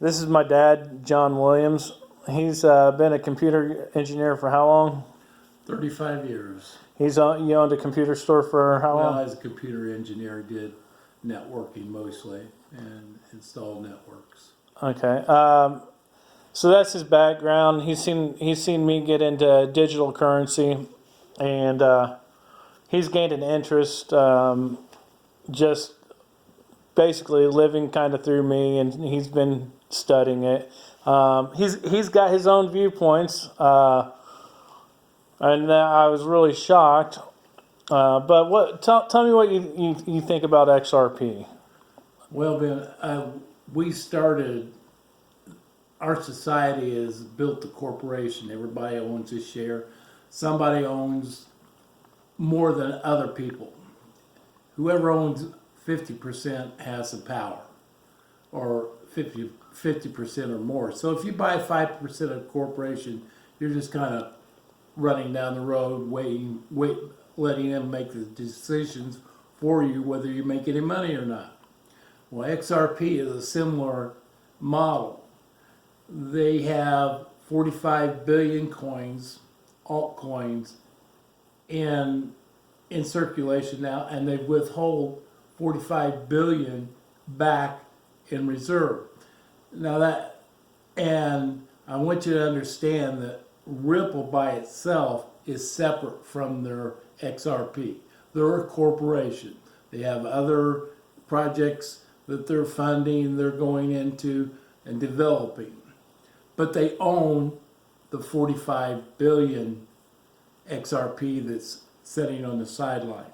This is my dad, John Williams. He's been a computer engineer for how long? 35 years. You owned a computer store for how Well, long? as a computer engineer, did networking mostly and installed networks. Okay. So that's his background. He's seen me get into digital currency, and he's gained an interest just basically living kind of through me, and he's been studying it. He's got his own viewpoints, and I was really shocked. But tell me what you think about XRP. Well, Ben, we started, our society is built a corporation. Everybody owns a share. Somebody owns more than other people. Whoever owns 50% has the power, or 50% or more. So if you buy 5% of a corporation, you're just kind of running down the road, letting them make the decisions for you whether you make any money or not. Well, XRP is a similar model. They have 45 billion coins, altcoins, in circulation now, and they withhold 45 billion back in reserve. And I want you to understand that Ripple by itself is separate from their XRP. They're a corporation. They have other projects that they're funding, they're going into and developing. But they own the 45 billion XRP that's sitting on the sideline.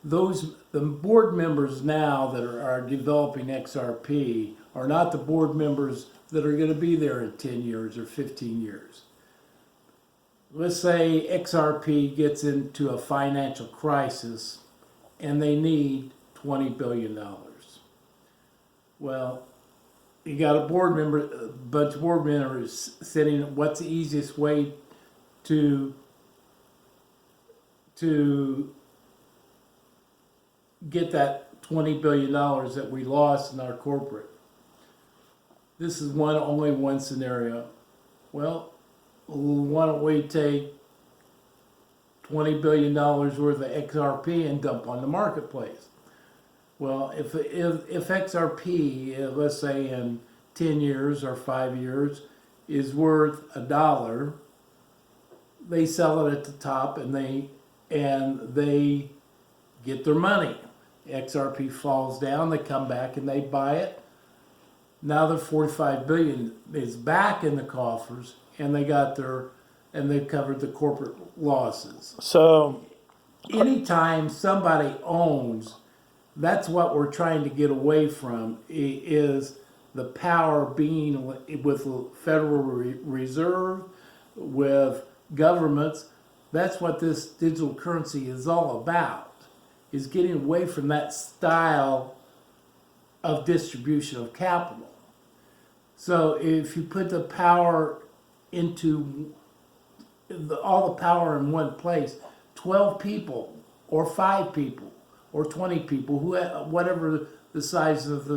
The board members now that are developing XRP are not the board members that are going to be there in 10 years or 15 years. Let's say XRP gets into a financial crisis and they need $20 billion. Well, you got a bunch of board members sitting, what's the easiest way to get that $20 billion that we lost in our corporate? This is only one scenario. Well, why don't we take $20 billion worth of XRP and dump on the marketplace? Well, if XRP, let's say in 10 years or 5 years, is worth $1, they sell it at the top and they get their money. XRP falls down, they come back and they buy it. Now the 45 billion is back in the coffers, and they've covered the corporate losses. So anytime somebody owns, that's what we're trying to get away from, is the power being with the Federal Reserve, with governments. That's what this digital currency is all about, is getting away from that style of distribution of capital. So if you put the power into all the power in one place, 12 people or 5 people or 20 people, whatever the size of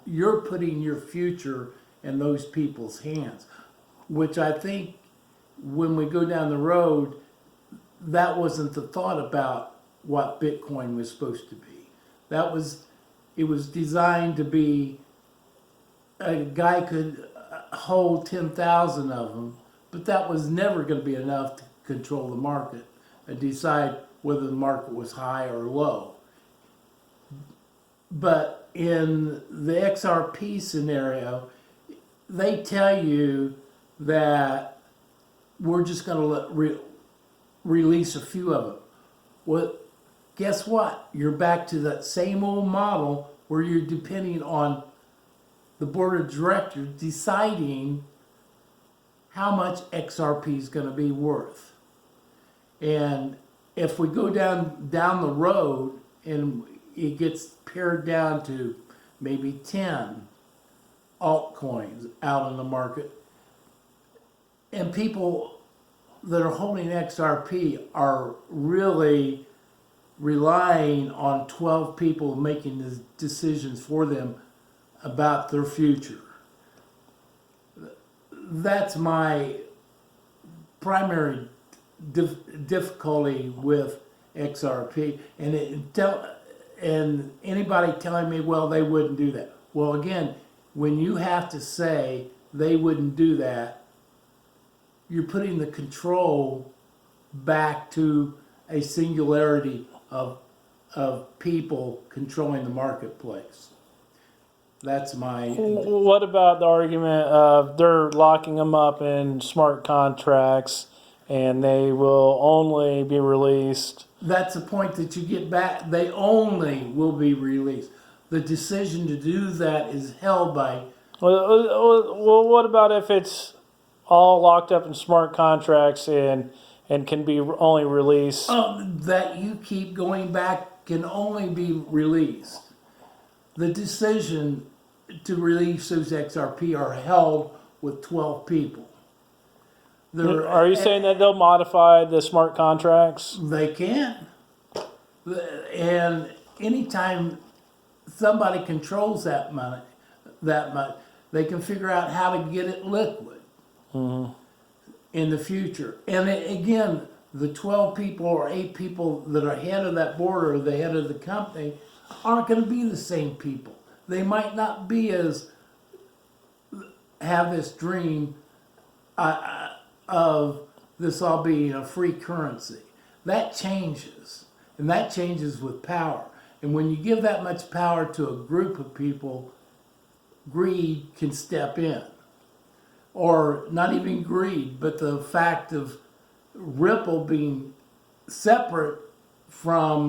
you're putting your future in those people's hands, which I think when we go down the road, that wasn't the thought about what Bitcoin was supposed to be. It was designed to be, a guy could hold 10,000 of them, but that was never going to be enough to control the market and decide whether the market was high or low. But in the XRP scenario, they tell you that we're just going to release a few of them. Well, guess what? You're back to that same old model where you're depending on the board of directors deciding how much XRP is going to be worth. And if we go down the road and it gets pared down to maybe 10 altcoins out in the market, and people that are holding XRP are really relying on 12 people making the decisions for them, about their future. That's my primary difficulty with XRP, and anybody telling me, well, they wouldn't do that. Well, again, when you have to say they wouldn't do that, you're putting the control back to a singularity of people controlling the marketplace. That's my. What about the argument of they're locking them up in smart contracts and they will only be released? That's the point that you get back. They only will be released. The decision to do that is held by. Well, what about if it's all locked up in smart contracts and can be only released? That you keep going back can only be released. The decision to release those XRP are held with 12 people. Are you saying that they'll modify the smart contracts? They can. And anytime somebody controls that money, they can figure out how to get it liquid in the future. And again, the 12 people or 8 people that are head of that board or the head of the company aren't going to be the same people. They might not be have this dream of this all being a free currency. That changes, and that changes with power. And when you give that much power to a group of people, greed can step in. Or not even greed, but the fact of Ripple being separate from